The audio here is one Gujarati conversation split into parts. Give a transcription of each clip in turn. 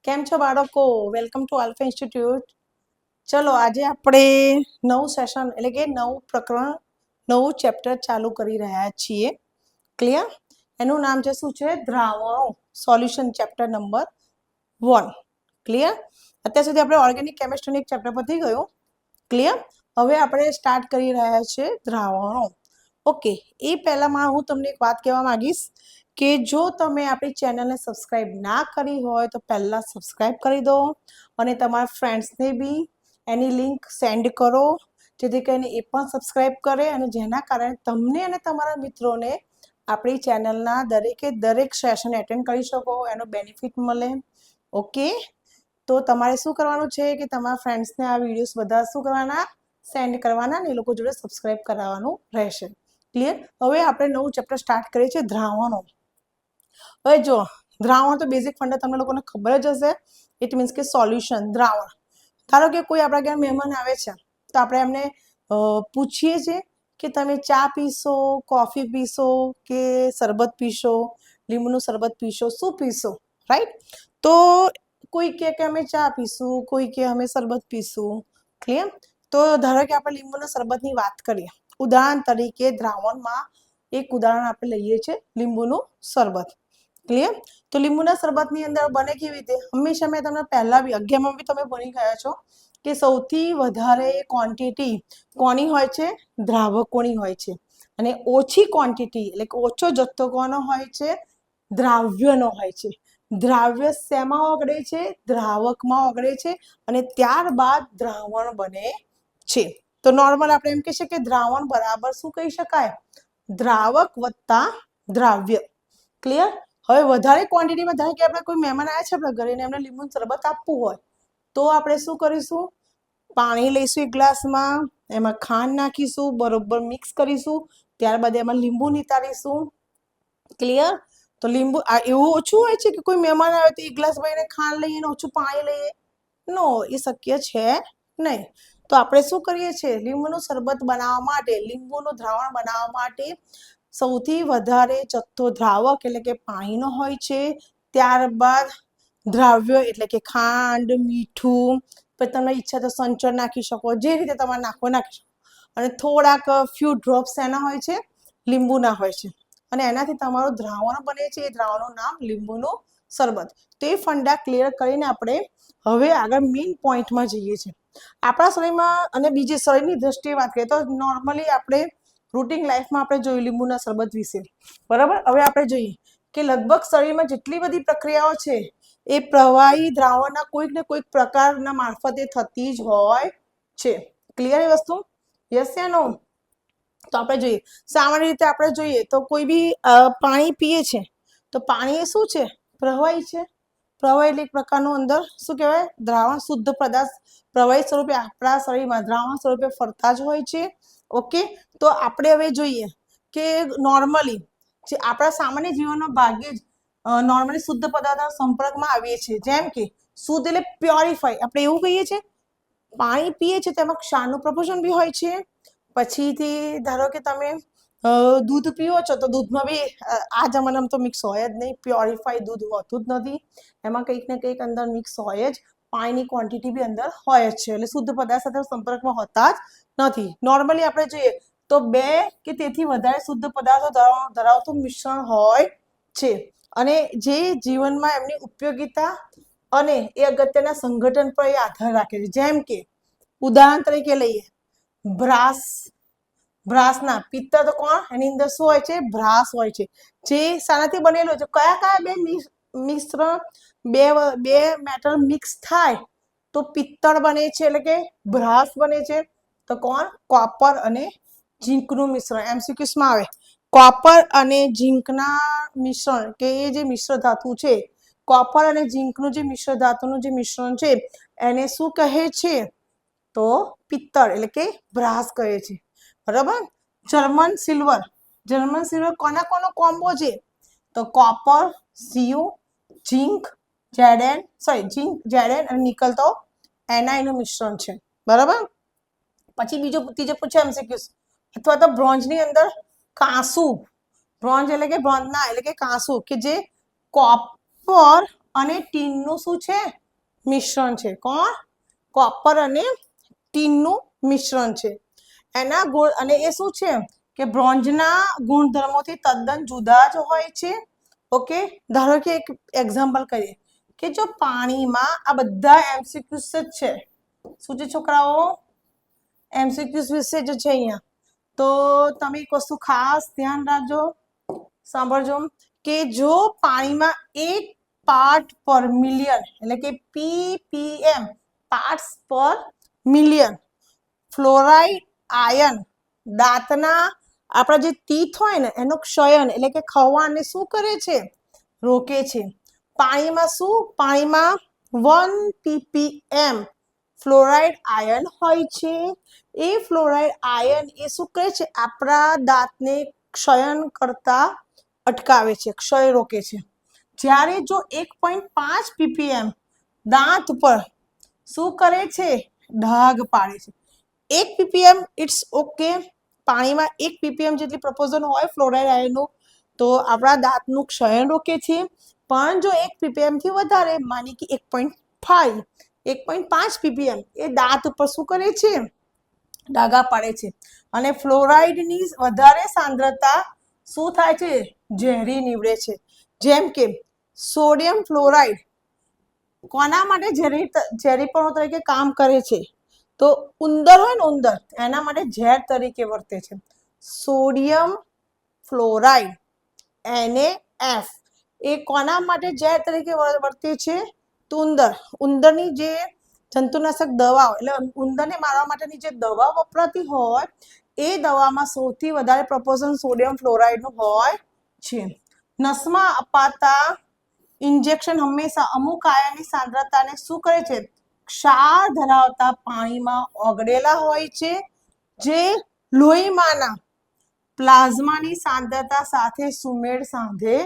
કેમ છો બાળકો? Welcome to alpha institute. ચલો આજે આપણે નવું સેશન એટલે કે નવું પ્રકરણ નવું ચેપ્ટર ચાલુ કરી રહ્યા છીએ. ક્લિયર? એનું નામ છે શું છે? દ્રાવણો. Solution chapter number 1. ક્લિયર? અત્યાર સુધી આપણે ઓર્ગેનિક કેમિસ્ટ્રીની એક ચેપ્ટર પતી ગયું. ક્લિયર? હવે આપણે સ્ટાર્ટ કરી રહ્યા છીએ દ્રાવણો. ઓકે, એ પહેલામાં હું તમને એક વાત કહેવા માંગીશ કે જો તમે આપણી ચેનલને સબસ્ક્રાઇબ ના કરી હોય તો પહેલાં સબસ્ક્રાઇબ કરી દો અને તમારા ફ્રેન્ડ્સને બી એની લિંક સેન્ડ કરો જેથી કરીને એ પણ સબસ્ક્રાઇબ કરે અને જેના કારણે તમને અને તમારા મિત્રોને આપણી ચેનલના દરેક સેશન એટેન્ડ કરી શકો, એનો બેનિફિટ મળે. ઓકે, તો તમારે શું કરવાનું છે કે તમારા ફ્રેન્ડ્સને આ વિડીયોઝ બધા શું કરવાના? સેન્ડ કરવાના ને એ લોકો જોડે સબસ્ક્રાઇબ કરાવવાનું રહેશે. ક્લિયર? હવે આપણે નવું ચેપ્ટર સ્ટાર્ટ કરીએ છીએ દ્રાવણો. હવે જો દ્રાવણ તો બેઝિક ફંડા તમને લોકોને ખબર જ હશે. ઇટ મીન્સ કે સોલ્યુશન દ્રાવણ. ધારો કે કોઈ આપણા ઘરે મહેમાન આવે છે તો આપણે એમને પૂછીએ છીએ કે તમે ચા પીશો, કોફી પીશો કે શરબત પીશો, લીંબુનું શરબત પીશો, શું પીશો? રાઈટ? તો કોઈ કહે કે અમે ચા પીશું, કોઈ કહે અમે શરબત પીશું. ક્લિયર? તો ધારો કે આપણે લીંબુના શરબતની વાત કરીએ. ઉદાહરણ તરીકે દ્રાવણમાં એક ઉદાહરણ આપણે લઈએ છીએ લીંબુનું શરબત. ક્લિયર? તો લીંબુના શરબતની અંદર બને કેવી રીતે? હંમેશા મેં તમને પહેલા બી 11માં બી તમે ભણી ગયા છો કે સૌથી વધારે ક્વોન્ટિટી કોની હોય છે? દ્રાવકોની હોય છે. અને ઓછી ક્વોન્ટિટી એટલે કે ઓછો જથ્થો કોનો હોય છે? દ્રાવ્યનો હોય છે. દ્રાવ્ય શેમાં ઓગળે છે? દ્રાવકમાં ઓગળે છે અને ત્યારબાદ દ્રાવણ બને છે. તો નોર્મલ આપણે એમ કહીએ કે દ્રાવણ બરાબર શું કહી શકાય? દ્રાવક વત્તા દ્રાવ્ય. ક્લિયર? હવે વધારે ક્વોન્ટિટીમાં ધારો કે આપણે કોઈ મહેમાન આવ્યા છે આપણા ઘરે ને એમને લીંબુનું શરબત આપવું હોય તો આપણે શું કરીશું? પાણી લઈશું એક ગ્લાસમાં, એમાં ખાંડ નાખીશું, બરોબર મિક્સ કરીશું, ત્યારબાદ એમાં લીંબુ નિતારીશું. ક્લિયર? તો લીંબુ એવું ઓછું હોય છે કે કોઈ મહેમાન આવે તો એક ગ્લાસ ભરીને ખાંડ લઈએ ને ઓછું પાણી લઈએ? નો, એ શક્ય છે નહીં. તો આપણે શું કરીએ છીએ? લીંબુનું શરબત બનાવવા માટે, લીંબુનું દ્રાવણ બનાવવા માટે સૌથી વધારે જથ્થો દ્રાવક એટલે કે પાણીનો હોય છે. ત્યારબાદ દ્રાવ્ય એટલે કે ખાંડ, મીઠું, પછી તમને ઈચ્છા તો સંચળ નાખી શકો, જે રીતે તમારે નાખવો નાખી શકો. અને થોડાક ફ્યુ ડ્રોપ્સ એના હોય છે, લીંબુના હોય છે. અને એનાથી તમારું દ્રાવણ બને છે. એ દ્રાવણનું નામ લીંબુનું શરબત. તો એ ફંડા ક્લિયર કરીને આપણે હવે આગળ મેઇન પોઈન્ટમાં જઈએ છીએ. આપણા શરીરમાં અને બીજી શરીરની દ્રષ્ટિએ વાત કરીએ તો નોર્મલી આપણે રૂટીન લાઈફમાં આપણે જોયું લીંબુના શરબત વિશે. બરાબર? હવે આપણે જોઈએ કે લગભગ શરીરમાં જેટલી બધી પ્રક્રિયાઓ છે એ પ્રવાહી દ્રાવણના કોઈક ને કોઈક પ્રકારના મારફતે થતી જ હોય છે. ક્લિયર એ વસ્તુ? યસ યા નો? તો આપણે જોઈએ સામાન્ય રીતે આપણે જોઈએ તો કોઈ બી પાણી પીએ છે તો પાણી એ શું છે? પ્રવાહી છે. પ્રવાહી એટલે એક પ્રકારનું અંદર શું કહેવાય? દ્રાવણ, શુદ્ધ પદાર્થ પ્રવાહી સ્વરૂપે આપણા શરીરમાં દ્રાવણ સ્વરૂપે ફરતા જ હોય છે. ઓકે, તો આપણે હવે જોઈએ કે નોર્મલી જે આપણા સામાન્ય જીવનનો ભાગ્યે જ નોર્મલી શુદ્ધ પદાર્થના સંપર્કમાં આવીએ છીએ. જેમ કે શુદ્ધ એટલે પ્યોરિફાઈ. આપણે એવું કહીએ છીએ પાણી પીએ છીએ તેમાં ક્ષારનું પ્રપોર્શન બી હોય છે. પછીથી ધારો કે તમે દૂધ પીવો છો તો દૂધમાં બી આ જમાનામાં તો મિક્સ હોય જ નહીં. પ્યોરિફાઈ દૂધ હોતું જ નથી. એમાં કંઈક ને કંઈક અંદર મિક્સ હોય જ. પાણીની ક્વોન્ટિટી બી અંદર હોય જ છે. એટલે શુદ્ધ પદાર્થ સાથે સંપર્કમાં હોતા જ નથી. નોર્મલી આપણે જોઈએ તો 2 કે તેથી વધારે શુદ્ધ પદાર્થો ધરાવતું મિશ્રણ હોય છે. અને જે જીવનમાં એમની ઉપયોગિતા અને એ અગત્યના સંગઠન પર એ આધાર રાખે છે. જેમ કે ઉદાહરણ તરીકે લઈએ બ્રાસના પિત્તળ તો કોણ? એની અંદર શું હોય છે? બ્રાસ હોય છે. જે શાનાથી બનેલો છે? કયા બે મિશ્રણ બે મેટલ મિક્સ થાય તો પિત્તળ બને છે એટલે કે બ્રાસ બને છે. તો કોણ? કોપર અને ઝીંકનું મિશ્રણ. MCQમાં આવે કોપર અને ઝીંકના મિશ્રણ કે એ જે મિશ્ર ધાતુ છે, કોપર અને ઝીંકનું જે મિશ્ર ધાતુનું જે મિશ્રણ છે એને શું કહે છે? તો પિત્તળ એટલે કે બ્રાસ કહે છે. બરાબર? જર્મન સિલ્વર કોનો કોમ્બો છે? તો કોપર, Cu, ઝીંક, Zn અને નિકલ તો Ni નું મિશ્રણ છે. બરાબર? પછી ત્રીજો પૂછે MCQ અથવા તો બ્રોન્ઝની અંદર કાંસુ. બ્રોન્ઝ એટલે કે બ્રોન્ઝના એટલે કે કાંસુ કે જે કોપર અને ટીનનું શું છે? મિશ્રણ છે. કોણ? કોપર અને ટીનનું મિશ્રણ છે. એના ગુણ અને એ શું છે કે બ્રોન્ઝના ગુણધર્મોથી તદ્દન જુદા જ હોય છે. ઓકે, ધારો કે એક એક્ઝામ્પલ કરીએ કે જો પાણીમાં આ બધા એમસીક્યુઝ જ છે. શું છે છોકરાઓ? એમસીક્યુઝ વિશે જ છે અહીંયા. તો તમે એક વસ્તુ ખાસ ધ્યાન રાખજો, સાંભળજો કે જો પાણીમાં 1 પાર્ટ પર મિલિયન એટલે કે ppm પાર્ટ્સ પર મિલિયન ફ્લોરાઇડ આયન દાંતના આપણા જે તીથ હોય ને એનો ક્ષયન એટલે કે ખવાને શું કરે છે? રોકે છે. પાણીમાં શું? પાણીમાં 1 ppm ફ્લોરાઇડ આયન હોય છે. એ ફ્લોરાઇડ આયન એ શું કરે છે? આપણા દાંતને ક્ષયન કરતા અટકાવે છે, ક્ષય રોકે છે. જ્યારે જો 1.5 ppm દાંત પર શું કરે છે? ડાઘ પાડે છે. 1 ppm ઇટ્સ ઓકે, પાણીમાં 1 ppm જેટલી પ્રપોઝન હોય ફ્લોરાઇડ આયનનું તો આપણા દાંતનું ક્ષયન રોકે છે. પણ જો 1 ppm થી વધારે, માની કે 1.5 ppm એ દાંત ઉપર શું કરે છે? ડાઘા પાડે છે. અને ફ્લોરાઇડની વધારે સાંદ્રતા શું થાય છે? ઝેરી નીવડે છે. જેમ કે સોડિયમ ફ્લોરાઇડ કોના માટે ઝેરીપણું તરીકે કામ કરે છે? તો ઉંદર હોય ને ઉંદર, એના માટે ઝેર તરીકે વર્તે છે. સોડિયમ ફ્લોરાઇડ NaF એ કોના માટે ઝેર તરીકે વર્તે છે? તો ઉંદરની જે જંતુનાશક દવાઓ એટલે ઉંદરને મારવા માટેની જે દવા વપરાતી હોય એ દવામાં સૌથી વધારે પ્રપોર્શન સોડિયમ ફ્લોરાઇડનું હોય છે. નસમાં અપાતા ઇન્જેક્શન હંમેશા અમુક આયનની સાંદ્રતાને શું કરે છે? ક્ષાર ધરાવતા પાણીમાં ઓગળેલા હોય છે, જે લોહીમાંના પ્લાઝમાની સાંદ્રતા સાથે સુમેળ સાધે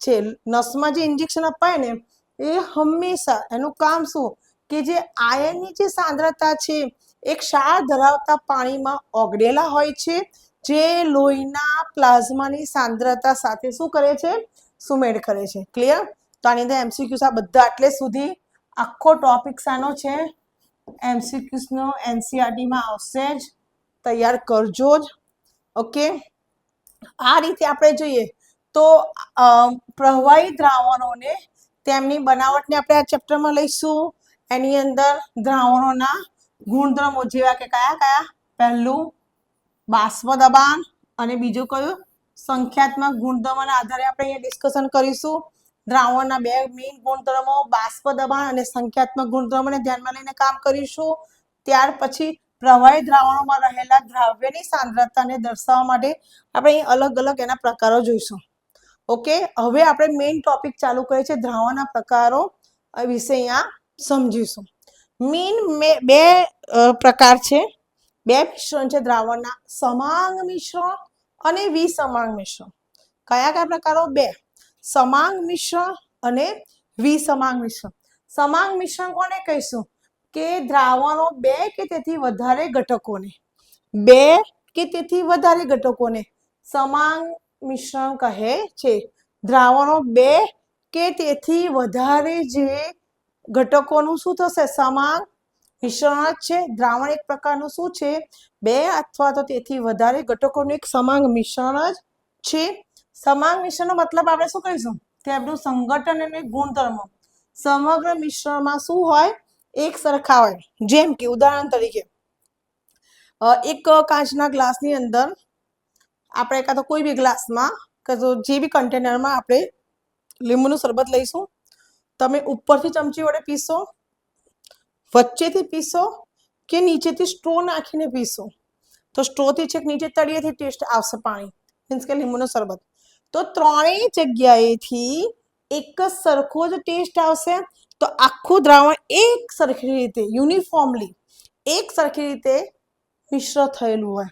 છે. નસમાં જે ઇન્જેક્શન અપાય ને એ હંમેશા એનું કામ શું કે જે આયનની જે સાંદ્રતા છે એ ક્ષાર ધરાવતા પાણીમાં ઓગળેલા હોય છે, જે લોહીના પ્લાઝમાની સાંદ્રતા સાથે શું કરે છે? સુમેળ કરે છે. ક્લિયર? તો આની અંદર એમસીક્યુઝ આ બધા એટલે સુધી આખો ટોપિક શાનો છે? એમસીક્યુઝનો એનસીઆરટીમાં આવશે જ, તૈયાર કરજો જ. ઓકે, આ રીતે આપણે જોઈએ તો પ્રવાહી દ્રાવણોને તેમની બનાવટને આપણે આ ચેપ્ટરમાં લઈશું. એની અંદર દ્રાવણોના ગુણધર્મો જેવા કે કયા કયા? પહેલું બાષ્પ દબાણ અને બીજું કયું? સંખ્યાત્મક ગુણધર્મોના આધારે આપણે અહીંયા ડિસ્કશન કરીશું. દ્રાવણના બે મેઇન ગુણધર્મો બાષ્પ દબાણ અને સંખ્યાત્મક ગુણધર્મોને ધ્યાનમાં લઈને કામ કરીશું. ત્યાર પછી પ્રવાહી દ્રાવણોમાં રહેલા દ્રવ્યની સાંદ્રતાને દર્શાવવા માટે આપણે અહીં અલગ અલગ એના પ્રકારો જોઈશું. ઓકે, હવે આપણે મેઇન ટોપિક ચાલુ કરીએ છીએ દ્રાવણના પ્રકારો વિશે અહીંયા સમજીશું. મેઇન બે પ્રકાર છે, બે મિશ્રણ છે દ્રાવણના, સમાંગ મિશ્રણ અને વિસમાંગ મિશ્રણ. કયા કયા પ્રકારો? બે, સમાંગ મિશ્રણ અને વિસમાંગ મિશ્રણ. સમાંગ મિશ્રણ કોને કહીશું? કે દ્રાવણો બે કે તેથી વધારે ઘટકોને સમાંગ મિશ્રણ કહે છે. દ્રાવણો બે કે તેથી વધારે જે ઘટકોનું શું થશે? સમાંગ મિશ્રણ જ છે. દ્રાવણ એક પ્રકારનું શું છે? બે અથવા તો તેથી વધારે ઘટકોનું એક સમાંગ મિશ્રણ જ છે. સમાંગ મિશ્રણનો મતલબ આપણે શું કહીશું? તેમનું સંગઠન અને ગુણધર્મો સમગ્ર મિશ્રણમાં શું હોય? એક સરખા હોય. જેમ કે ઉદાહરણ તરીકે એક કાચના ગ્લાસની અંદર આપણે કાં તો કોઈ બી ગ્લાસમાં જે બી કન્ટેનરમાં આપણે લીંબુનું શરબત લઈશું. તમે ઉપરથી ચમચી વડે પીશો, વચ્ચેથી પીશો કે નીચેથી સ્ટ્રો નાખીને પીશો, તો સ્ટ્રોથી છેક નીચે તળિયેથી ટેસ્ટ આવશે પાણી, મીન્સ કે લીંબુનું શરબત. તો ત્રણેય જગ્યાએથી એક જ સરખો જ ટેસ્ટ આવશે. તો આખું દ્રાવણ એક સરખી રીતે યુનિફોર્મલી એક સરખી રીતે મિશ્ર થયેલું હોય.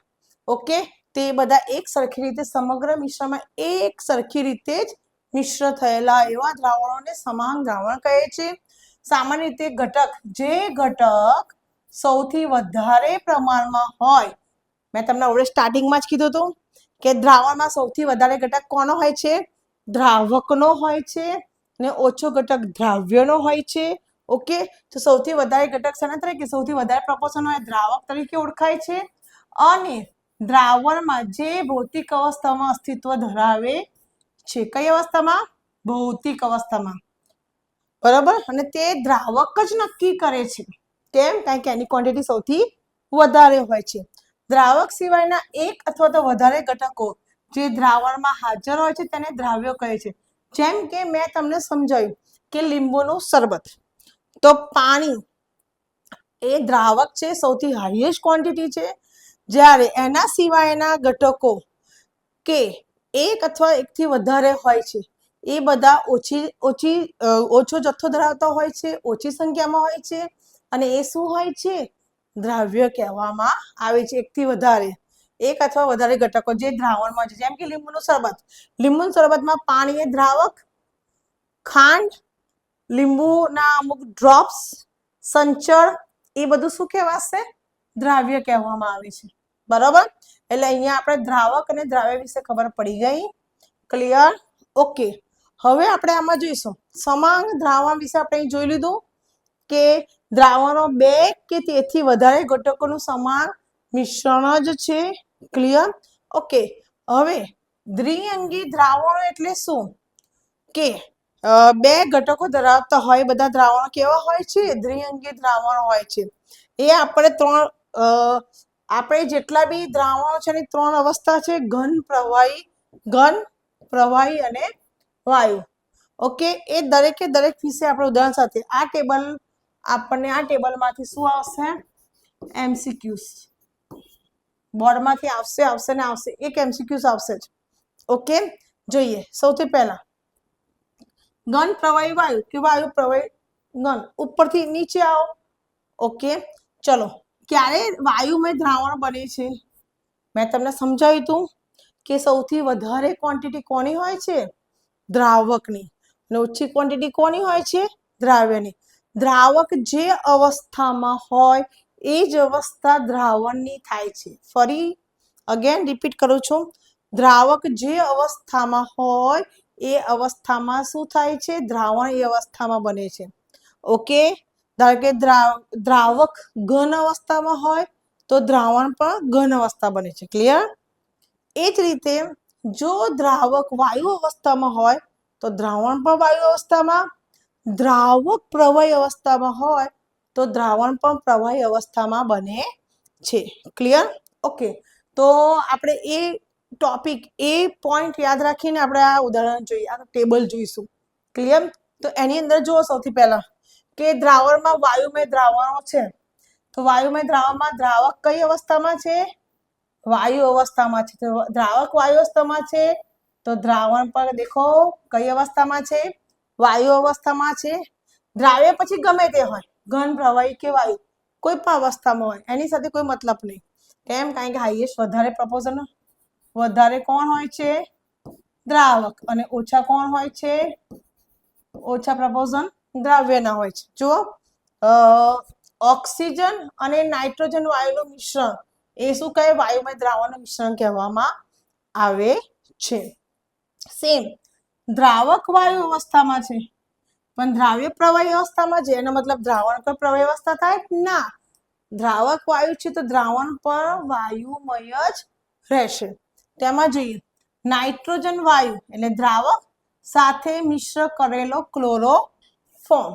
ઓકે, તે બધા એક સરખી રીતે સમગ્ર મિશ્રણમાં એક સરખી રીતે જ મિશ્ર થયેલા એવા દ્રાવણોને સમાંગ દ્રાવણ કહે છે. સામાન્ય રીતે જે ઘટક સૌથી વધારે પ્રમાણમાં હોય, મેં તમને હવે સ્ટાર્ટિંગમાં જ કીધું હતું કે દ્રાવણમાં સૌથી વધારે ઘટક કોનો હોય છે? દ્રાવકનો હોય છે. ને ઓછો ઘટક દ્રાવ્યનો હોય છે. ઓકે, તો સૌથી વધારે ઘટક શાના તરીકે, સૌથી વધારે પ્રપોર્શન હોય દ્રાવક તરીકે ઓળખાય છે. અને દ્રાવણમાં જે ભૌતિક અવસ્થામાં અસ્તિત્વ ધરાવે છે, કઈ અવસ્થામાં? ભૌતિક અવસ્થામાં, બરાબર. અને તે દ્રાવક જ નક્કી કરે છે. કેમ? કારણ કે એની ક્વોન્ટિટી સૌથી વધારે હોય છે. દ્રાવક સિવાયના એક અથવા તો વધારે ઘટકો જે દ્રાવણમાં હાજર હોય છે તેને દ્રાવ્યો કહે છે. જેમ કે મેં તમને સમજાવ્યું કે લીંબુનું શરબત, તો પાણી એ દ્રાવક છે, સૌથી હાઈએસ્ટ ક્વોન્ટિટી છે. જ્યારે એના સિવાયના ઘટકો કે એક અથવા એકથી વધારે હોય છે એ બધા ઓછો જથ્થો ધરાવતા હોય છે, ઓછી સંખ્યામાં હોય છે. અને એ શું હોય છે? દ્રાવ્ય કહેવામાં આવે છે. એકથી વધારે, એક અથવા વધારે ઘટકો જે દ્રાવણમાં છે. જેમ કે લીંબુનું શરબત, લીંબુના શરબતમાં પાણી એ દ્રાવક, ખાંડ, લીંબુના અમુક ડ્રોપ્સ, સંચળ, એ બધું શું કહેવાશે? દ્રાવ્ય કહેવામાં આવે છે. બરાબર. એટલે અહીંયા આપણે દ્રાવક અને દ્રાવ્ય વિશે ખબર પડી ગઈ. ક્લિયર? ઓકે. હવે આપણે આમાં જોઈશું સમાંગ દ્રાવણ વિશે. આપણે જોઈ લીધું કે દ્રાવણો બે કે તેથી વધારે ઘટકોનું સમાંગ મિશ્રણ જ છે. ક્લિયર? ઓકે. હવે દ્વિઅંગી દ્રાવણો એટલે શું? કે બે ઘટકો ધરાવતા હોય બધા દ્રાવણો કેવા હોય છે? દ્વિઅંગી દ્રાવણો હોય છે. એ આપણે આપણે જેટલા બી દ્રાવણો છે એની ત્રણ અવસ્થા છે: ઘન, પ્રવાહી અને વાયુ. ઓકે, એ દરેકે દરેક વિશે આપણે ઉદાહરણ સાથે આ ટેબલમાંથી શું આવશે? MCQs બોર્ડમાંથી આવશે ને આવશે. એક MCQs આવશે જ. ઓકે, જોઈએ. સૌથી પહેલા ઘન, પ્રવાહી, વાયુ કે વાયુ, પ્રવાહી, ઘન. ઉપરથી નીચે આવો. ઓકે, ચલો. ક્યારે વાયુમય દ્રાવણ બને છે? મેં તમને સમજાવ્યું હતું કે સૌથી વધારે ક્વોન્ટિટી કોની હોય છે? દ્રાવકની. અને ઓછી ક્વોન્ટિટી કોની હોય છે? દ્રાવ્યની. દ્રાવક જે અવસ્થામાં હોય એ જ અવસ્થા દ્રાવણની થાય છે. ફરી અગેન રિપીટ કરું છું, દ્રાવક જે અવસ્થામાં હોય એ અવસ્થામાં શું થાય છે? દ્રાવણ એ અવસ્થામાં બને છે. ઓકે, ધારો કે દ્રાવક ઘન અવસ્થામાં હોય તો દ્રાવણ પણ ઘન અવસ્થા બને છે. ક્લિયર? એ જ રીતે જો દ્રાવક વાયુ અવસ્થામાં હોય તો દ્રાવણ પણ વાયુ અવસ્થામાં, દ્રાવક પ્રવાહી અવસ્થામાં હોય તો દ્રાવણ પણ પ્રવાહી અવસ્થામાં બને છે. ક્લિયર? ઓકે, તો આપણે એ ટોપિક, એ પોઈન્ટ યાદ રાખીને આપણે આ ઉદાહરણ જોઈએ, આ ટેબલ જોઈશું. ક્લિયર? તો એની અંદર જુઓ સૌથી પહેલા કે દ્રાવણમાં વાયુમય દ્રાવણો છે. તો વાયુમય દ્રાવણમાં દ્રાવક કઈ અવસ્થામાં છે? વાયુ અવસ્થામાં છે. તો દ્રાવક વાયુ અવસ્થામાં છે તો દ્રાવણ પર દેખો કઈ અવસ્થામાં છે? વાયુ અવસ્થામાં છે. દ્રાવ્ય પછી ગમે તે હોય, ઘન, પ્રવાહી કે વાયુ, કોઈ પણ અવસ્થામાં હોય, એની સાથે કોઈ મતલબ નહીં. કેમ? કારણ કે હાઈએસ્ટ વધારે પ્રપોર્શન વધારે કોણ હોય છે? દ્રાવક. અને ઓછા કોણ હોય છે? ઓછા પ્રપોર્શન દ્રાવ્યના હોય છે. જુઓ, ઓક્સિજન અને નાઇટ્રોજન વાયુનું મિશ્રણ એ શું કહે? વાયુમય દ્રાવણનું મિશ્રણ કહેવામાં આવે છે. સેમ દ્રાવક વાયુ અવસ્થામાં છે પણ દ્રાવ્ય પ્રવાહી અવસ્થામાં છે. એનો મતલબ દ્રાવણ પર પ્રવાહી અવસ્થા થાય? ના, દ્રાવક વાયુ છે તો દ્રાવણ પણ વાયુમય જ રહેશે. તેમાં જોઈએ નાઇટ્રોજન વાયુ એટલે દ્રાવક સાથે મિશ્ર કરેલો ક્લોરોફોર્મ.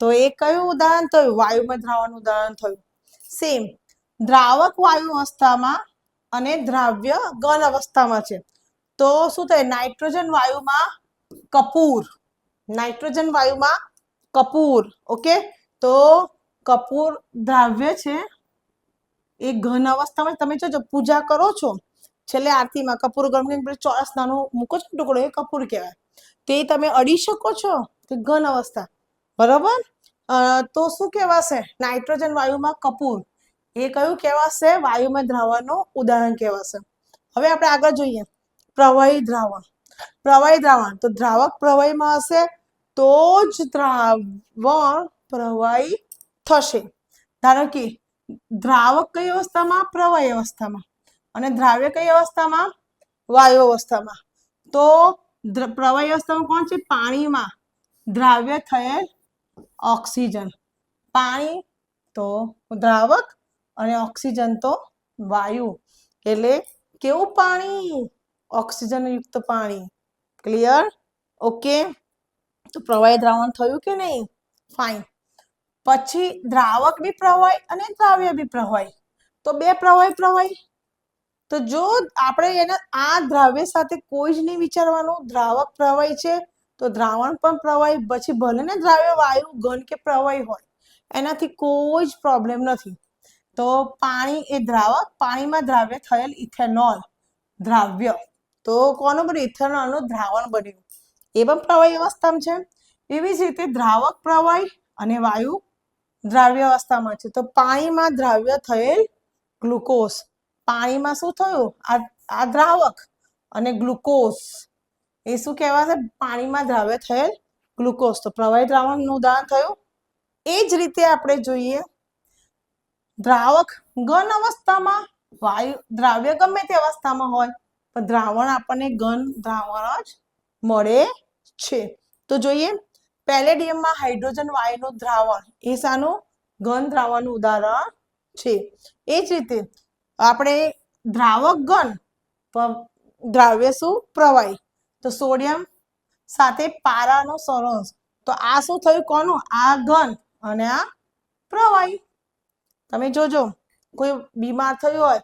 તો એ કયું ઉદાહરણ થયું? વાયુમય દ્રાવણનું ઉદાહરણ થયું. સેમ દ્રાવક વાયુ અવસ્થામાં અને દ્રાવ્ય ઘન અવસ્થામાં છે તો શું થાય? નાઇટ્રોજન વાયુમાં કપૂર, નાઇટ્રોજન વાયુમાં કપૂર. ઓકે, તો કપૂર દ્રાવ્ય છે, એ ઘન અવસ્થામાં. તમે જો પૂજા કરો છો, છેલ્લે આરતીમાં કપૂર ગરમ ચોરસ નાનું મૂકો છો ટુકડો, એ કપૂર કહેવાય. તે તમે અડી શકો છો, તે ઘન અવસ્થા. બરાબર? તો શું કહેવાશે? નાઇટ્રોજન વાયુમાં કપૂર, એ કયું કહેવાશે? વાયુમય દ્રાવણનું ઉદાહરણ કહેવાશે. હવે આપણે આગળ જોઈએ પ્રવાહી દ્રાવણ. પ્રવાહી દ્રાવણ તો દ્રાવક પ્રવાહીમાં હશે તો જ દ્રાવણ પ્રવાહી થશે. ધારો કે દ્રાવક કઈ અવસ્થામાં? પ્રવાહી અવસ્થામાં. અને દ્રાવ્ય કઈ અવસ્થામાં? વાયુ અવસ્થામાં. તો પ્રવાહી અવસ્થામાં કોણ છે? પાણીમાં દ્રાવ્ય થયેલ ઓક્સિજન, પાણી તો દ્રાવક અને ઓક્સિજન તો વાયુ, એટલે કેવું પાણી? ઓક્સિજન યુક્ત પાણી. ક્લિયર? ઓકે, તો પ્રવાહી દ્રાવણ થયું કે નહીં? ફાઇન. પછી દ્રાવક બી પ્રવાહી અને દ્રાવ્ય બી પ્રવાહી, તો બે પ્રવાહી. તો જો આપણે એને આ દ્રાવ્ય સાથે કોઈ જ નહીં વિચારવાનું, દ્રાવક પ્રવાહી છે તો દ્રાવણ પણ પ્રવાહી, પછી ભલે ને દ્રાવ્ય વાયુ ઘન કે પ્રવાહી હોય, એનાથી કોઈ જ પ્રોબ્લેમ નથી. તો પાણી એ દ્રાવક, પાણીમાં દ્રાવ્ય થયેલ ઇથેનોલ દ્રાવ્ય, તો કોનું બન્યું? ઇથેનોલનું દ્રાવણ બન્યું, એ પણ પ્રવાહી અવસ્થામાં છે. એવી જ રીતે દ્રાવક પ્રવાહી અને વાયુ દ્રાવ્ય અવસ્થામાં છે. તો પાણીમાં દ્રાવ્ય થયેલ ગ્લુકોઝ, પાણીમાં શું થયું? આ દ્રાવક અને ગ્લુકોઝ, એ શું કહેવાશે? પાણીમાં દ્રાવ્ય થયેલ ગ્લુકોઝ, તો પ્રવાહી દ્રાવણનું ઉદાહરણ થયું. એ જ રીતે આપણે જોઈએ દ્રાવક ઘન અવસ્થામાં, વાયુ દ્રાવ્ય ગમે તે અવસ્થામાં હોય પણ દ્રાવણ આપણને ઘન દ્રાવણ જ મળે છે. તો જોઈએ પેલેડિયમમાં હાઇડ્રોજન વાયુનું દ્રાવણ, એ શાનું? ઘન દ્રાવણનું ઉદાહરણ છે. એ જ રીતે આપણે દ્રાવક ઘન, દ્રાવ્ય શું? પ્રવાહી. તો સોડિયમ સાથે પારાનો સરસ, તો આ શું થયું? કોનું? આ ઘન અને આ પ્રવાહી. તમે જોજો કોઈ બીમાર થયું હોય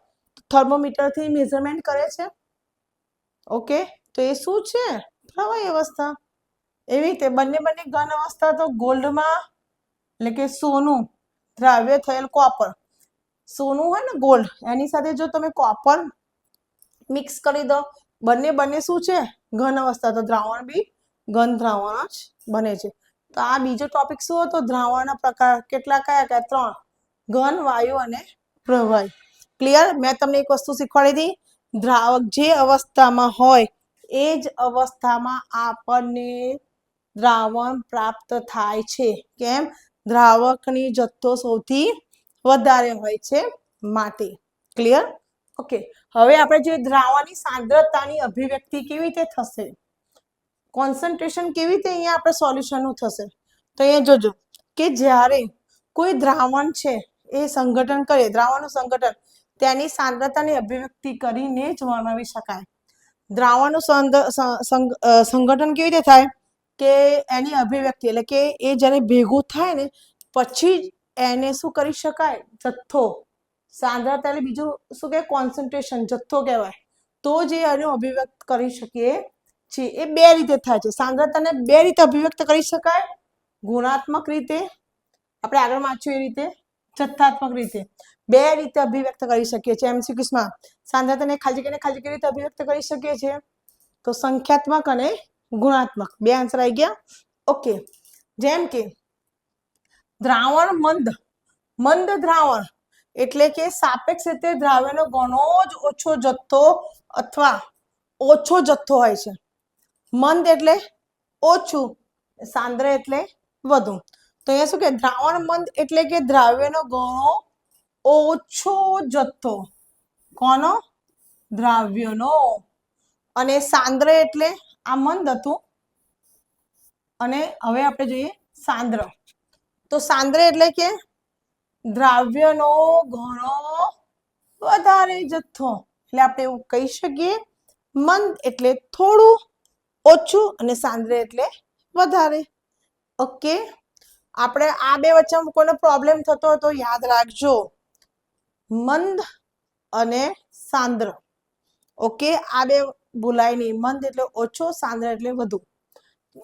થર્મોમીટરથી મેઝરમેન્ટ કરે છે, ઓકે, તો એ શું છે? પ્રવાહી અવસ્થા. એવી રીતે બંને ઘન અવસ્થા, તો ગોલ્ડમાં એટલે કે સોનું, દ્રાવ્ય થયેલ કોપર, સોનું હોય ને ગોલ્ડ, એની સાથે જો તમે કોપર મિક્સ કરી દો, બંને શું છે? ઘન અવસ્થા, તો દ્રાવણ બી ઘન દ્રાવણ જ બને છે. તો આ બીજો ટોપિક શું હતો? દ્રાવણના પ્રકાર કેટલા? કયા? 3: ઘન, વાયુ અને પ્રવાહી. ક્લિયર? મેં તમને એક વસ્તુ શીખવાડી હતી, દ્રાવક જે અવસ્થામાં હોય એ જ અવસ્થામાં આપણને દ્રાવણ પ્રાપ્ત થાય છે. કેમ? દ્રાવકની જથ્થો સૌથી વધારે હોય છે માટે. ક્લિયર? ઓકે, હવે આપણે જે દ્રાવણની સાંદ્રતાની અભિવ્યક્તિ કેવી રીતે થશે, કોન્સન્ટ્રેશન કેવી રીતે અહીંયા આપણે સોલ્યુશનનું થશે, તો અહીંયા જોજો કે જ્યારે કોઈ દ્રાવણ છે એ સંગઠન કરે, દ્રાવણનું સંગઠન, તેની સાંદ્રતાની અભિવ્યક્તિ કરીને જ વર્ણવી શકાય. દ્રાવણનું સંગઠન કેવી રીતે થાય? કે એની અભિવ્યક્તિ એટલે કે એ જ્યારે ભેગું થાય ને પછી એને શું કરી શકાય? જથ્થો. સાંદ્રતા એટલે બીજું શું કહેવાય? કોન્સન્ટ્રેશન, જથ્થો કહેવાય. તો જે એનો અભિવ્યક્ત કરી શકીએ છીએ. એ બે રીતે થાય છે. સાંદ્રતાને બે રીતે અભિવ્યક્ત કરી શકાય, ગુણાત્મક રીતે, આપણે આગળ વાંચ્યું એ રીતે, જથ્થાત્મક રીતે. બે રીતે અભિવ્યક્ત કરી શકીએ છીએ. એમસીક્યુઝમાં સાંદ્રતાને ખાલી જગ્યાને રીતે અભિવ્યક્ત કરી શકીએ છીએ, તો સંખ્યાત્મક અને ગુણાત્મક. બે આન્સર આવી ગયા. ઓકે, જેમ કે દ્રાવણ મંદ દ્રાવણ એટલે કે સાપેક્ષ રીતે દ્રાવ્યનો ઘણો જ ઓછો જથ્થો અથવા ઓછો જથ્થો હોય છે. મંદ એટલે ઓછું, સાંદ્ર એટલે વધુ. તો અહીંયા શું કે દ્રાવણ મંદ એટલે કે દ્રાવ્યનો ઘણો ઓછો જથ્થો. કોનો? દ્રાવ્યનો. અને સાંદ્ર એટલે આ મંદ હતું અને હવે આપણે જોઈએ સાંદ્ર. તો સાંદ્ર એટલે કે દ્રાવ્યનો ઘણો વધારે જથ્થો. એટલે આપણે એવું કહી શકીએ મંદ એટલે થોડું ઓછું અને સાંદ્ર એટલે વધારે. ઓકે, આપણે આ બે વચ્ચે કોઈનો પ્રોબ્લેમ થતો હોય તો યાદ રાખજો, મંદ અને સાંદ્ર. ઓકે, આ બે ભૂલાય નહીં. મંદ એટલે ઓછો, સાંદ્ર એટલે વધુ.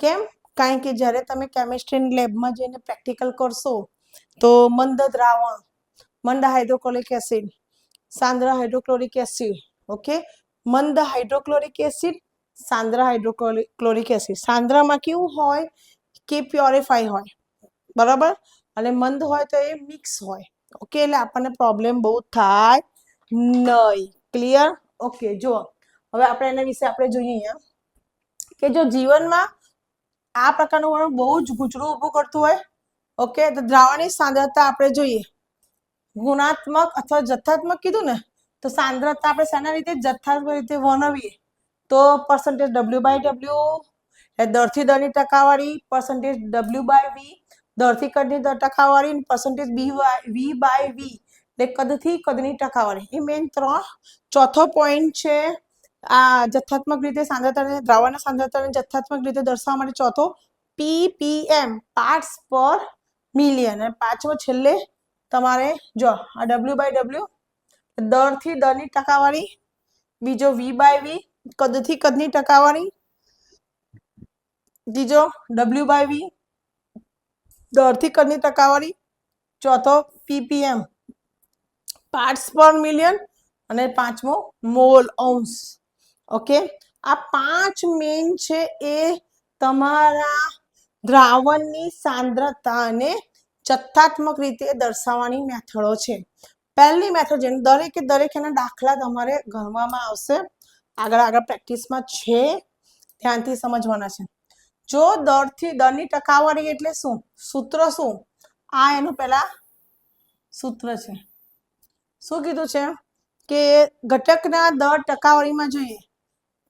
કેમ? કારણ કે જ્યારે તમે કેમિસ્ટ્રીની લેબમાં જઈને પ્રેક્ટિકલ કરશો તો મંદ દ્રાવણ, મંદ હાઇડ્રોક્લોરિક એસિડ, સાંદ્ર હાઇડ્રોક્લોરિક એસિડ. ઓકે, મંદ હાઇડ્રોક્લોરિક એસિડ, સાંદ્ર હાઇડ્રોક્લોરિક એસિડ. સાંદ્રમાં કેવું હોય કે પ્યોરિફાઈ હોય, બરાબર, અને મંદ હોય તો એ મિક્સ હોય. ઓકે, એટલે આપણને પ્રોબ્લેમ બહુ થાય નહીં. ક્લિયર? ઓકે, જો હવે આપણે એના વિશે આપણે જોઈએ અહીંયા કે જો જીવનમાં આ પ્રકારનું બહુ જ ગૂંચળું ઊભું કરતું હોય, ઓકે, તો દ્રાવણની સાંદ્રતા આપણે જોઈએ ગુણાત્મક અથવા જથ્થાત્મક કીધું ને, તો સાંદ્રતા આપણે શાના રીતે? જથ્થાત્મક રીતે વર્ણવીએ તો %W/W એટલે દરથી દરની ટકાવારી પર્સન્ટેજ W/V, દરથી કદની ટકાવારી પર્સન્ટેજ V/V, એટલે કદથી કદની ટકાવારી. એ મેઇન 3. ચોથો પોઈન્ટ છે આ જથ્થાત્મક રીતે સાંદ્રતાને દ્રાવણના સાંદ્રતાને જથ્થાત્મક રીતે દર્શાવવા માટે ચોથો ppm પાર્ટ્સ પર મિલિયન. અને પાંચમો છેલ્લે તમારે જો આ W/W દરથી દરની ટકાવારી, બીજો V/V કદથી કદની ટકાવારી, ત્રીજો W/V દરથી કદની ટકાવારી, ચોથો ppm પાર્ટ્સ પર મિલિયન અને પાંચમો મોલ અંશ. ઓકે, આ 5 મેઇન છે એ તમારા દ્રાવણની સાંદ્રતાને જથ્થાત્મક રીતે દર્શાવવાની મેથડો છે. પહેલી મેથડ જેને દરેકે દરેક એના દાખલા તમારે ગણવામાં આવશે, આગળ પ્રેક્ટિસમાં છે, ધ્યાનથી સમજવાના છે. જો દરથી દરની ટકાવારી એટલે શું, સૂત્ર શું, આ એનું પહેલા સૂત્ર છે. શું કીધું છે કે ઘટકના દર ટકાવારીમાં જોઈએ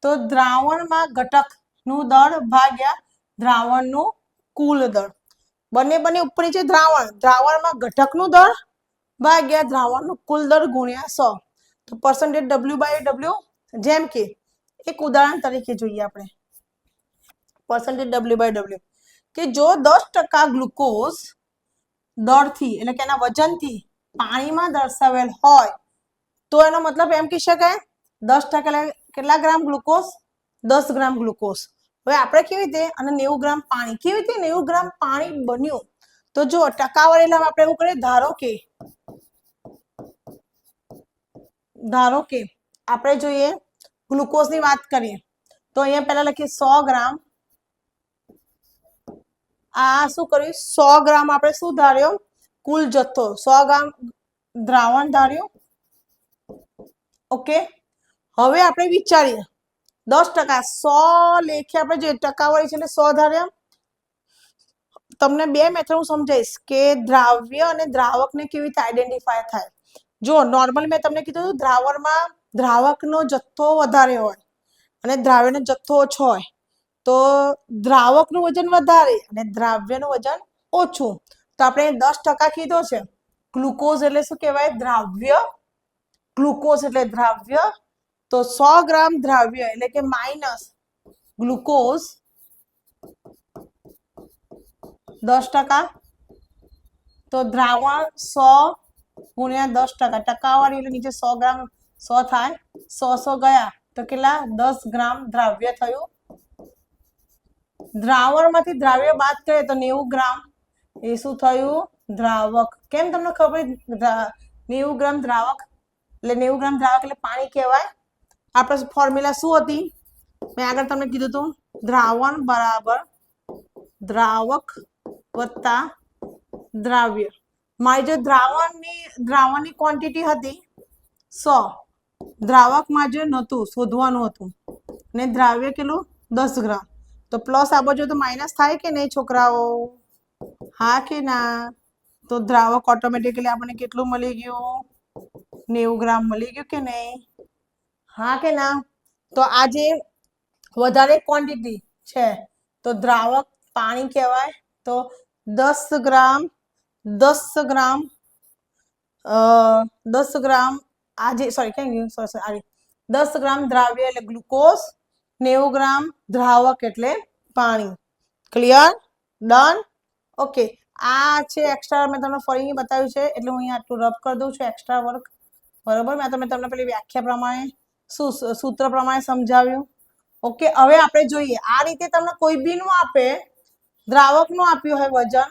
તો દ્રાવણમાં ઘટકનું દળ ભાગ્યા દ્રાવણનું કુલ દળ. બંને ઉપર નીચે દ્રાવણમાં ઘટકનું દળ ભાગ્યા દ્રાવણનું કુલ દળ ગુણ્યા 100. તો પર્સન્ટેજ W/W. જેમ કે એક ઉદાહરણ તરીકે જોઈએ આપણે પર્સન્ટેજ W/W કે જો 10% ગ્લુકોઝ દળથી એટલે કે એના વજનથી પાણીમાં દર્શાવેલ હોય તો એનો મતલબ એમ કહી શકાય 10% કેટલા ગ્રામ ગ્લુકોઝ, 10 ગ્રામ ગ્લુકોઝ. હવે આપણે કેવી રીતે અને 90 ગ્રામ પાણી, કેવી રીતે 90 ગ્રામ પાણી બન્યું, તો જો ટકાવારી એટલે આપણે એવું કરીએ, ધારો કે આપણે જોઈએ ગ્લુકોઝની વાત કરીએ તો અહીંયા પહેલા લખીએ 100 ગ્રામ. આ શું કર્યું, 100 ગ્રામ આપણે શું ધાર્યો, કુલ જથ્થો 100 ગ્રામ દ્રાવણ ધાર્યું. ઓકે, હવે આપણે વિચારીએ 10%, 100 લેખે આપણે જે ટકાવારી છે એટલે 100 ધાર્યા. તમને બે મેથડ હું સમજાવીશ કે દ્રાવ્ય અને દ્રાવકને કેવી રીતે આઈડેન્ટિફાય થાય. જો નોર્મલ મેં તમને કીધું દ્રાવણમાં દ્રાવકનો જથ્થો વધારે હોય અને દ્રાવ્યનો જથ્થો ઓછો હોય તો દ્રાવકનું વજન વધારે અને દ્રાવ્યનું વજન ઓછું. તો આપણે 10% કીધો છે. ગ્લુકોઝ એટલે શું કહેવાય, દ્રાવ્ય. ગ્લુકોઝ એટલે દ્રાવ્ય. તો 100 ગ્રામ દ્રાવ્ય એટલે કે માઇનસ ગ્લુકોઝ 10%. તો દ્રાવણ 100 ગુણ્યા 10%, ટકાવારી એટલે નીચે 100 ગ્રામ 100 થાય, 100 ગયા તો કેટલા 10 ગ્રામ દ્રાવ્ય થયું. દ્રાવણમાંથી દ્રાવ્ય બાદ કરીએ તો 90 ગ્રામ એ શું થયું, દ્રાવક. કેમ તમને ખબર 90 ગ્રામ દ્રાવક એટલે 90 ગ્રામ દ્રાવક એટલે પાણી કહેવાય. આપણે ફોર્મ્યુલા શું હતી, મેં આગળ તમને કીધું હતું, દ્રાવણ બરાબર દ્રાવક વત્તા દ્રાવ્ય. મારી જો દ્રાવણની ક્વોન્ટિટી હતી 100, દ્રાવકમાં જે નહોતું શોધવાનું હતું ને દ્રાવ્ય કેટલું 10 ગ્રામ. તો પ્લસ આ બાજુ તો માઇનસ થાય કે નહીં છોકરાઓ, હા કે ના. તો દ્રાવક ઓટોમેટિકલી આપણને કેટલું મળી ગયું, 90 ગ્રામ મળી ગયું કે નહીં, હા કે ના. તો આ જે વધારે ક્વોન્ટિટી છે તો દ્રાવક પાણી કહેવાય. તો 10 ગ્રામ આજે સોરી ક્યાં ગયું, સોરી 10 ગ્રામ દ્રાવ્ય એટલે ગ્લુકોઝ, 90 ગ્રામ દ્રાવક એટલે પાણી. Clear, done. ઓકે, આ છે એક્સ્ટ્રા, મેં તમને ફરી બતાવ્યું છે એટલે હું અહીંયા આટલું રબ કરી દઉં છું, એક્સ્ટ્રા વર્ક. બરોબર, મેં તમને પેલી વ્યાખ્યા પ્રમાણે સૂત્ર પ્રમાણે સમજાવ્યું. ઓકે, હવે આપણે જોઈએ આ રીતે તમને કોઈ બી નું આપે, દ્રાવકનું આપ્યું હોય વજન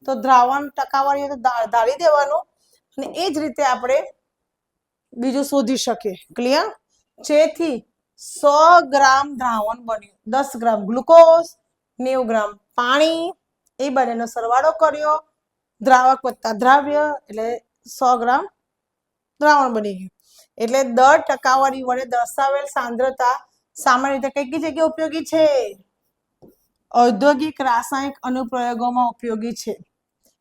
તો દ્રાવણ ટકાવારી તો ધારી દેવાનું અને એ જ રીતે આપણે બીજું શોધી શકીએ. ક્લિયર, જેથી 100 ગ્રામ દ્રાવણ બન્યું, 10 ગ્રામ ગ્લુકોઝ, 90 ગ્રામ પાણી, એ બંનેનો સરવાળો કર્યો, દ્રાવક વત્તા દ્રાવ્ય એટલે 100 ગ્રામ દ્રાવણ બની ગયું. એટલે દર ટકાવારી વડે દર્શાવેલ સાંદ્રતા સામાન્ય રીતે કઈ કઈ જગ્યાએ ઉપયોગી છે, ઔદ્યોગિક રાસાયણિક અનુપ્રયોગોમાં ઉપયોગી છે.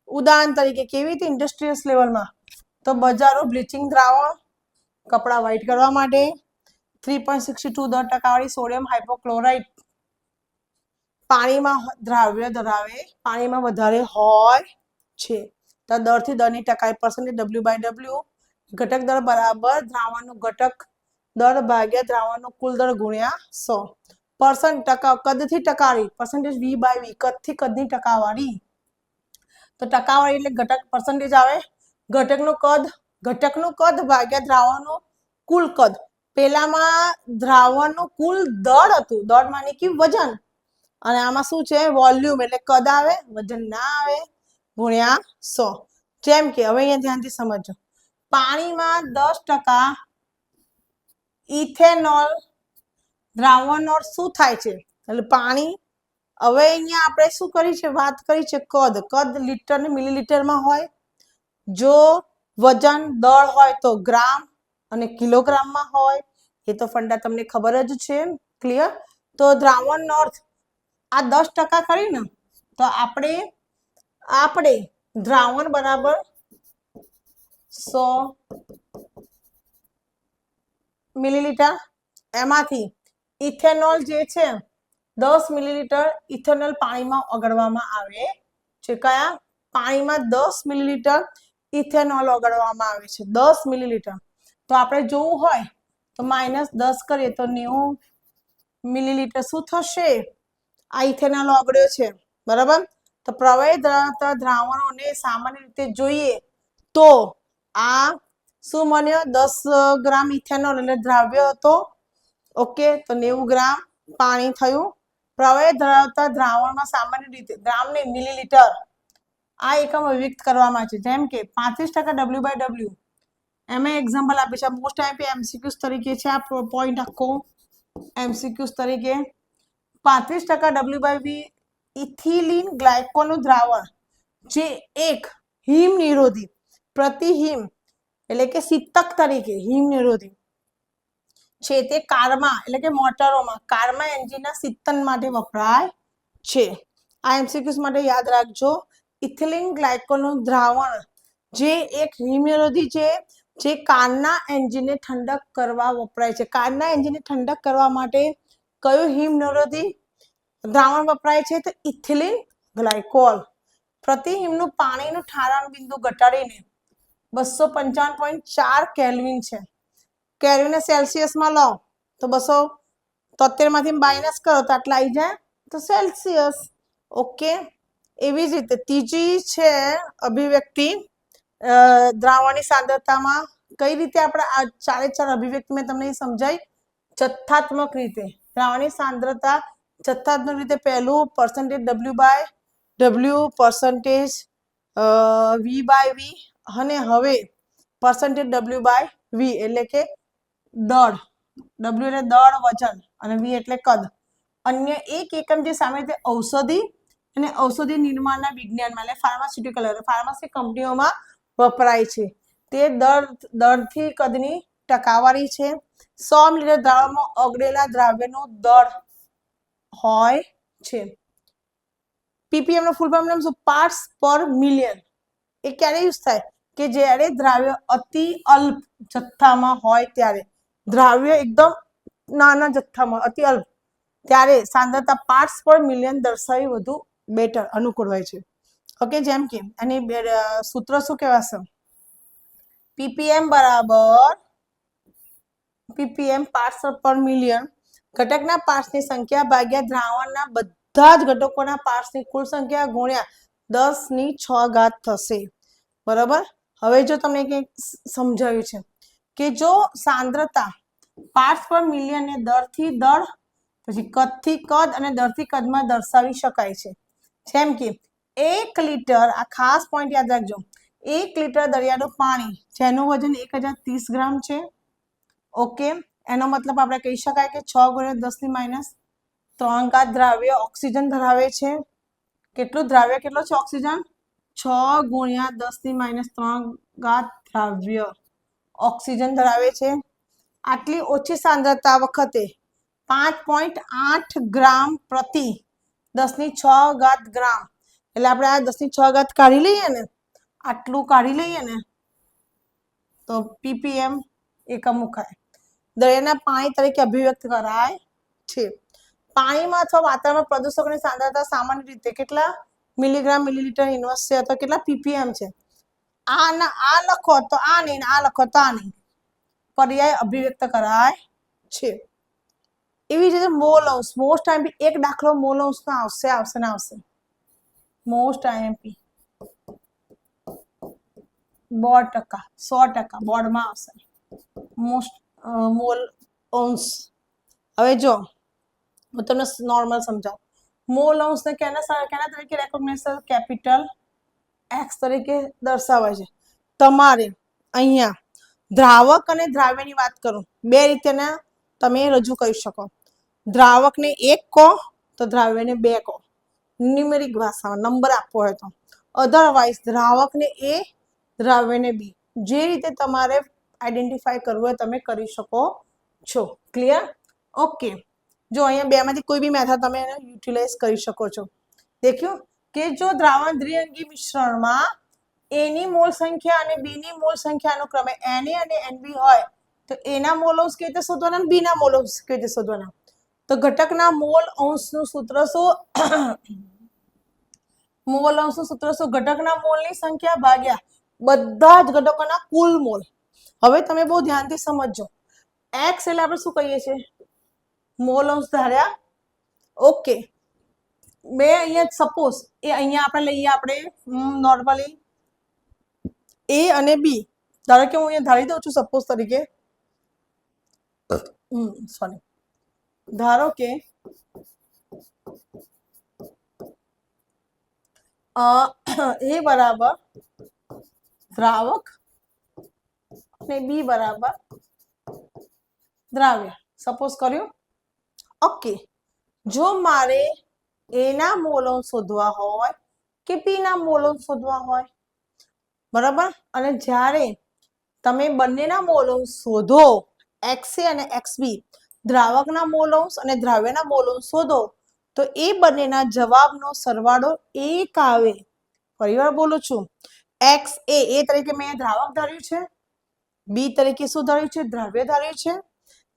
ઉદાહરણ તરીકે કેવી રીતે ઇન્ડસ્ટ્રીયલ લેવલમાં, તો બજારો બ્લીચિંગ દ્રાવણ કપડા વ્હાઇટ કરવા માટે, 3.62 દર ટકાવાળી સોડિયમ હાઇપોક્લોરાઇટ પાણીમાં દ્રાવ્ય ધરાવે, પાણીમાં વધારે હોય છે. તો દરથી દરની ટકાઈ પર્સન્ટેજ W/W ઘટક દર બરાબર દ્રાવણનું ઘટક દર ભાગ્યા દ્રાવણનો કુલ દર ગુણ્યા 100%. ટકા કદથી ટકાવારી પર્સન્ટેજ V/V કદથી કદની ટકાવારી. તો ટકાવારી એટલે ઘટક પર્સન્ટેજ આવે, ઘટકનું કદ ભાગ્યા દ્રાવણનું કુલ કદ. પેલામાં દ્રાવણનું કુલ દળ હતું, દળ માની કે વજન, અને આમાં શું છે વોલ્યુમ એટલે કદ આવે, વજન ના આવે, ગુણ્યા 100. જેમ કે હવે અહીંયા ધ્યાનથી સમજો, પાણીમાં 10% ઇથેનોલ દ્રાવણનો શું થાય છે એટલે પાણી. હવે અહીંયા આપણે શું કરી છે, વાત કરી છે કદ લીટર ને મિલીલીટરમાં હોય, જો વજન દળ હોય તો ગ્રામ અને કિલોગ્રામમાં હોય. એ તો ફંડા તમને ખબર જ છે. ક્લિયર? તો દ્રાવણનો અર્થ આ 10% કરી ને, તો આપણે દ્રાવણ બરાબર 100 મિલીલીટર, એમાંથી ઇથેનોલ જે છે 10 મિલીલીટર ઇથેનોલ પાણીમાં ઓગળવામાં આવે છે. કયા? પાણીમાં 10 મિલીલીટર ઇથેનોલ ઓગળવામાં આવે છે, 10 મિલીલીટર. તો આપણે જોવું હોય તો -10 કરીએ તો 90 મિલીલીટર શું થશે? આ ઇથેનોલ ઓગળ્યો છે, બરાબર. તો પ્રવાહી ધરાવતા દ્રાવણોને સામાન્ય રીતે જોઈએ તો આ શું બન્યો? 10 ગ્રામ ઇથેનોલ એટલે દ્રાવ્ય હતો. ઓકે, તો 90 ગ્રામ પાણી થયું. પ્રવાહી ધરાવતા દ્રાવણમાં સામાન્ય રીતે ગ્રામને મિલીલીટર આ એકમ વ્યક્ત કરવામાં છે. જેમ કે 35% W/W. એમાં એક્ઝામ્પલ આપે છે, મોસ્ટ ટાઈમ MCQs તરીકે છે આ પોઈન્ટ આખો MCQs તરીકે. 35% W/V ઇથિલિન ગ્લાયકોલનું દ્રાવણ જે એક હિમ નિરોધી પ્રતિ હિમ એટલે કે શીતક તરીકે હિમ નિરોધી છે, તે કારમાં એટલે કે મોટરોમાં કારમાં એન્જિનના શીતન માટે વપરાય છે. આ MCQs માટે યાદ રાખજો. ઇથિલિન ગ્લાયકોલનું દ્રાવણ જે એક હિમ નિરોધી છે, જે કારના એન્જિનને ઠંડક કરવા વપરાય છે. કારના એન્જિનને ઠંડક કરવા માટે કયું હિમ નિરોધી દ્રાવણ વપરાય છે? તો ઇથિલિન ગ્લાયકોલ. પ્રતિ હિમનું પાણીનું ઠારણ બિંદુ ઘટાડીને 255.4 કેલ્વિન છે. કેલ્વિનને સેલ્સિયસમાં લો તો 273 માંથી માઇનસ કરો તો આટલા આવી જાય, તો સેલ્સિયસ. ઓકે, એવી જ રીતે ત્રીજી છે અભિવ્યક્તિ દ્રાવણની સાંદ્રતામાં. કઈ રીતે આપણે આ 4 અભિવ્યક્તિ મેં તમને સમજાઈ જથ્થાત્મક રીતે. દ્રાવણની સાંદ્રતા જથ્થાત્મક રીતે પહેલું પર્સન્ટેજ W/W પર્સન્ટેજ V/V, અને હવે પર્સન્ટેજ W/V એટલે કે દળ. W એટલે દળ વજન અને V એટલે કદ. અન્ય એક એકમ જે સામે તે ઔષધિ અને ઔષધિ નિર્માણના વિજ્ઞાનમાં એટલે ફાર્માસ્યુટિકલ ફાર્મસી કંપનીઓમાં વપરાય છે. તે દળથી કદની ટકાવારી છે. 100 મિલીલીટર દ્રાવણમાં ઓગળેલા દ્રાવ્યનો દળ હોય છે. PPM નો ફૂલ ફોર્મ શું? પાર્ટ્સ પર મિલિયન. એ ક્યારે યુઝ થાય? કે જ્યારે દ્રાવ્ય અતિ અલ્પ જથ્થામાં હોય ત્યારે, દ્રાવ્ય એકદમ નાના જથ્થામાં અતિ અલ્પ, ત્યારે સાંદ્રતા પાર્ટ્સ પર મિલિયન દર્શાવી વધુ બેટર અનુકૂળ હોય છે. ઓકે, જેમ કે આની સૂત્ર શું કહેવાશે? PPM બરાબર PPM પાર્ટ્સ પર મિલિયન. ઘટકના પાર્ટ્સની સંખ્યા ભાગ્યા દ્રાવણના બધા જ ઘટકોના પાર્ટ્સની કુલ સંખ્યા ગુણ્યા 10⁶ થશે. બરાબર. હવે જો તમને કંઈક સમજાવ્યું છે કે જો સાંદ્રતા પાર્ટ્સ પર મિલિયનને દરથી દળ, પછી કદથી કદ અને દરથી કદમાં દર્શાવી શકાય છે. જેમ કે 1 લીટર, આ ખાસ પોઈન્ટ યાદ રાખજો, 1 લીટર દરિયાનું પાણી જેનું વજન 1030 ગ્રામ છે. ઓકે, એનો મતલબ આપણે કહી શકાય કે 6 × 10⁻³ દ્રાવ્ય ઓક્સિજન ધરાવે છે. કેટલું દ્રાવ્ય કેટલો છે ઓક્સિજન? 6 × 10⁻³ દ્રાવ્ય ઓક્સિજન ધરાવે છે. આટલી ઓછી સાંદ્રતા વખતે 5.8 ગ્રામ પ્રતિ 10⁶ ગ્રામ, એટલે આપણે આ 10⁶ કાઢી લઈએ ને, આટલું કાઢી લઈએ ને, તો PPM એકમ મુકાય. દરિયાના પાણી તરીકે અભિવ્યક્ત કરાય છે. પાણીમાં અથવા વાતાવરણમાં પ્રદૂષકોની સાંદ્રતા સામાન્ય રીતે કેટલા મિલીગ્રામ મિલીલીટર ઇન્વર્સ છે અથવા કેટલા ppm છે. આ લખો તો આ નહીં, આ લખો તો આ નહીં, પર્યાય અભિવ્યક્ત કરાય છે. એવી જ રીતે મોલ અંશ, મોસ્ટ આઈએમપી એક દાખલો મોલ અંશનો આવશે ને આવશે. મોસ્ટ આઈએમપી 100%, 100% બોર્ડમાં આવશે મોસ્ટ મોલ અંશ. હવે જો હું તમને નોર્મલ સમજાવું. મોલ અંશને કેના તરીકે રેકોગ્નાઇઝ, કેપિટલ એક્સ તરીકે દર્શાવાય છે. તમારે અહીંયા દ્રાવક અને દ્રાવ્યની વાત કરું, બે રીતે તમે રજૂ કરી શકો. દ્રાવકને 1 કહો તો દ્રાવ્યને 2 કહો, ન્યુમેરિક ભાષામાં નંબર આપવો હોય તો. અધરવાઇઝ દ્રાવકને A, દ્રાવ્યને B, જે રીતે તમારે આઈડેન્ટિફાઈ કરવું હોય તમે કરી શકો છો. ક્લિયર? ઓકે. જો અહીંયા બેમાંથી કોઈ બી મેથડ તમે એને યુટિલાઇઝ કરી શકો છો. દેખ્યું કે જો દ્રાવણ દ્વિઅંગી મિશ્રણમાં A ની મોલ સંખ્યા અને B ની મોલ સંખ્યા અનુક્રમે Na અને Nb હોય તો A ના મોલ અંશ કેવી રીતે શોધવાના અને B ના મોલ અંશ કેવી રીતે શોધવાના? તો ઘટકના મોલ અંશનું સૂત્ર શું? મોલ અંશનું સૂત્ર શું? ઘટકના મોલની સંખ્યા ભાગ્યા બધા જ ઘટકોના કુલ મોલ. હવે તમે બહુ ધ્યાનથી સમજજો. x એટલે આપણે શું કહીએ છીએ? મોલ અંશ ધાર્યા. ઓકે. બે અહીંયા સપોઝ એ અહીંયા આપણે લઈએ, આપણે નોર્મલી A અને B. ધારો કે હું અહીંયા ધારી દઉં છું સપોઝ તરીકે, સોરી, ધારો કે A બરાબર દ્રાવક અને B બરાબર દ્રાવ્ય. સપોઝ કર્યું. ઓકે. જો મારે A ના મોલ અંશ શોધવા હોય કે B ના મોલ અંશ શોધવા હોય, બરાબર, અને જ્યારે તમે બંનેના મોલ અંશ શોધો, XA અને XB, દ્રાવકના મોલ અંશ અને દ્રાવ્યના મોલ અંશ શોધો, તો એ બંનેના જવાબનો સરવાળો 1 આવે. ફરીવાર બોલું છું. XA એ તરીકે મેં દ્રાવક ધાર્યું છે, B તરીકે શું ધાર્યું છે? દ્રાવ્ય ધાર્યું છે,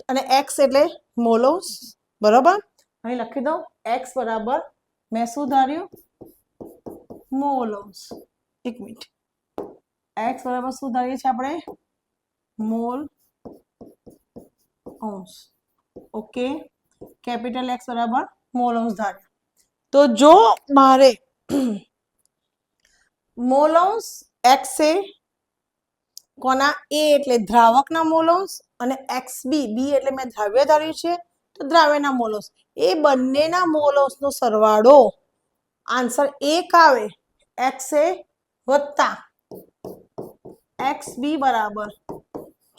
અને X એટલે મોલ અંશ. બરાબર, અહીં લખી દઉં. X બરાબર મેં શું ધાર્યું? મોલ અંશ. એક મિનિટ. x બરાબર શું ધારીએ છીએ આપણે? મોલ અંશ. ઓકે. કેપિટલ X બરાબર મોલ અંશ ધાર્યા. તો જો મારે મોલ અંશ x એ કોના? A એટલે દ્રાવકના મોલ અંશ, અને XB, B એટલે મેં દ્રાવ્ય ધાર્યું છે તો દ્રાવ્યના મોલ અંશ, એ બંનેના મોલ અંશનો સરવાળો આન્સર 1 આવે. XA વત્તા XB બરાબર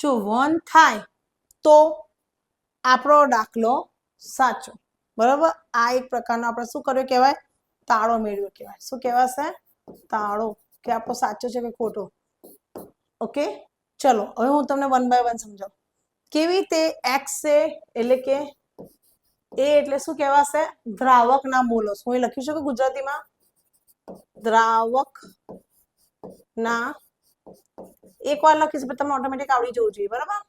જો 1 થાય તો આપણો દાખલો સાચો. બરાબર. આ એક પ્રકારનો આપણે શું કર્યો કહેવાય? તાળો મેળવ્યો કહેવાય. શું કહેવાશે? તાળો. કે આપણો સાચો છે કે ખોટો. ઓકે. ચલો હવે હું તમને 1 બાય 1 સમજાવું. કેવી રીતે XA એટલે કે A એટલે શું કહેવાશે? દ્રાવકના મોલ અંશ. હું એ લખી શકું ગુજરાતીમાં? દ્રાવકના, એકવાર લખીશ પણ તમને ઓટોમેટિક આવડી જવું જોઈએ. બરાબર.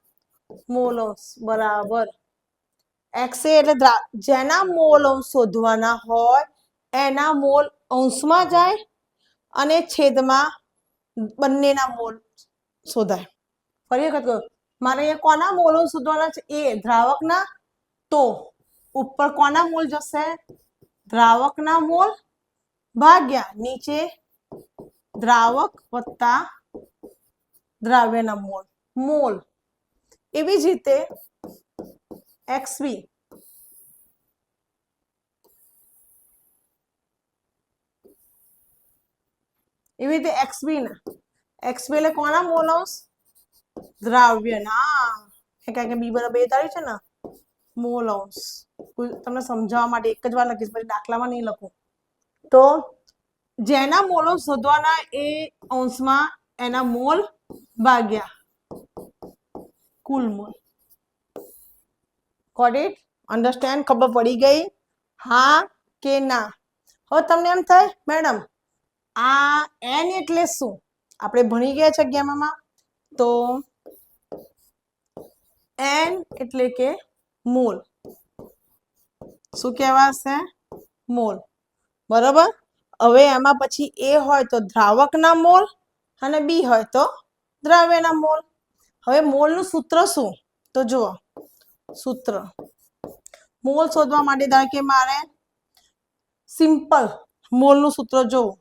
મોલ અંશ બરાબર XA એટલે જેના મોલ અંશ શોધવાના હોય એના મોલ અંશમાં જાય અને છેદમાં બંનેના મોલ શોધાય. ફરી વખત કહું, મારે અહીંયા કોના મોલ અંશ શોધવાના છે? A દ્રાવકના. તો ઉપર કોના મોલ જશે? દ્રાવકના મોલ ભાગ્યા નીચે દ્રાવક વત્તા દ્રાવ્યના મોલ. મોલ. એવી જ રીતે XB એવી રીતે XB એટલે કોના મોલ અંશ? દ્રાવ્યના. કારણ કે B બરાબર A ધાર્યું છે ને. મોલ અંશ. તમને સમજાવવા માટે એક જ વાર લખીશ, પછી દાખલામાં નહીં લખું. તો જેના મોલ અંશ શોધવાના એ અંશમાં એના મોલ ભાગ્યા કુલ મોલ. Got it? અન્ડરસ્ટેન્ડ? ખબર પડી ગઈ? હા કે ના? હવે તમને એમ થાય મેડમ આ N એટલે શું? આપણે ભણી ગયા છે 11માં. તો N એટલે કે મોલ. શું કહેવાશે? મોલ. બરાબર. હવે એમાં પછી એ હોય તો દ્રાવકના મોલ અને બી હોય તો દ્રવ્યના મોલ. હવે મોલનું સૂત્ર શું? તો જુઓ સૂત્ર. મોલ શોધવા માટે ધારો કે મારે સિમ્પલ મોલનું સૂત્ર જોવું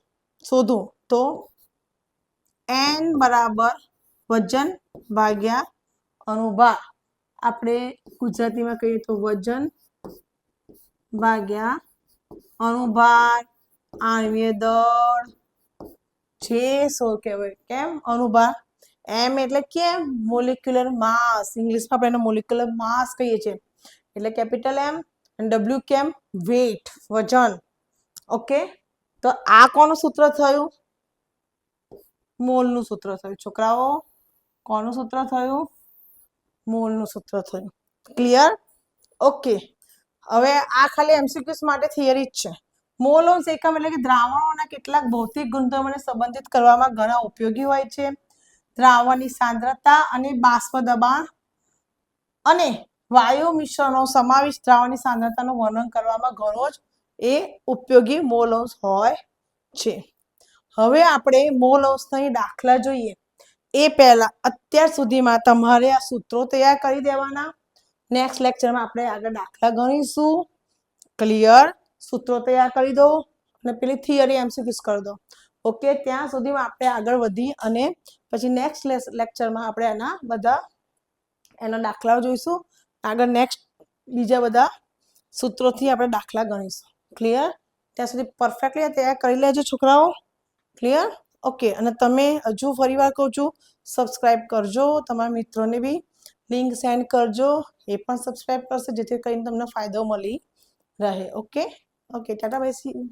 શોધું તો n બરાબર વજન ભાગ્યા અણુભાર. આપણે ગુજરાતીમાં કહીએ તો વજન ભાગ્યા અણુભાર આણ્વીય દળ જે શું કહેવાય કેમ અણુભાર. એમ એટલે કેમ મોલિક્યુલર માસ. ઇંગ્લિશમાં આપણે એને મોલિક્યુલર માસ કહીએ છીએ. એટલે કેપિટલ એમ અને ડબલ્યુ કેમ વેટ વજન. ઓકે. તો આ કોનું સૂત્ર થયું? મોલનું સૂત્ર થયું. છોકરાઓ કોનું સૂત્ર થયું? મોલનું સૂત્ર થયું. ક્લિયર? ઓકે. હવે આ ખાલી એમસીક્યુઝ માટે થિયરી જ છે. મોલ એકમ એટલે કે દ્રાવણોના કેટલાક ભૌતિક ગુણધર્મોને સંબંધિત કરવામાં ઘણા ઉપયોગી હોય છે. દ્રાવણની સાંદ્રતા અને બાષ્પ દબાણ અને વાયુ મિશ્રણો સમાવિષ્ટ દ્રાવણની સાંદ્રતાનું વર્ણન કરવામાં ઘણો જ એ ઉપયોગી મોલ હોય છે. હવે આપણે મોલ અંશના દાખલા જોઈએ એ પહેલા અત્યાર સુધીમાં તમારે આ સૂત્રો તૈયાર કરી દેવાના. નેક્સ્ટ લેક્ચરમાં આપણે આગળ દાખલા ગણીશું. ક્લિયર? સૂત્રો તૈયાર કરી દો અને પેલી થિયરી એમસીક્યુઝ કરી દો. ઓકે. ત્યાં સુધીમાં આપણે આગળ વધી અને પછી નેક્સ્ટ લેક્ચરમાં આપણે એના દાખલાઓ જોઈશું. આગળ નેક્સ્ટ બીજા બધા સૂત્રોથી આપણે દાખલા ગણીશું. ક્લિયર? ત્યાં સુધી પરફેક્ટલી તૈયાર કરી લેજો છોકરાઓ. ક્લિયર? ઓકે. અને તમે હજુ ફરીવાર કહું છું સબસ્ક્રાઇબ કરજો. તમારા મિત્રોને બી લિંક સેન્ડ કરજો. એ પણ સબસ્ક્રાઇબ કરશે જેથી કરીને તમને ફાયદો મળી રહે. Okay. Okay. Tata bye see you.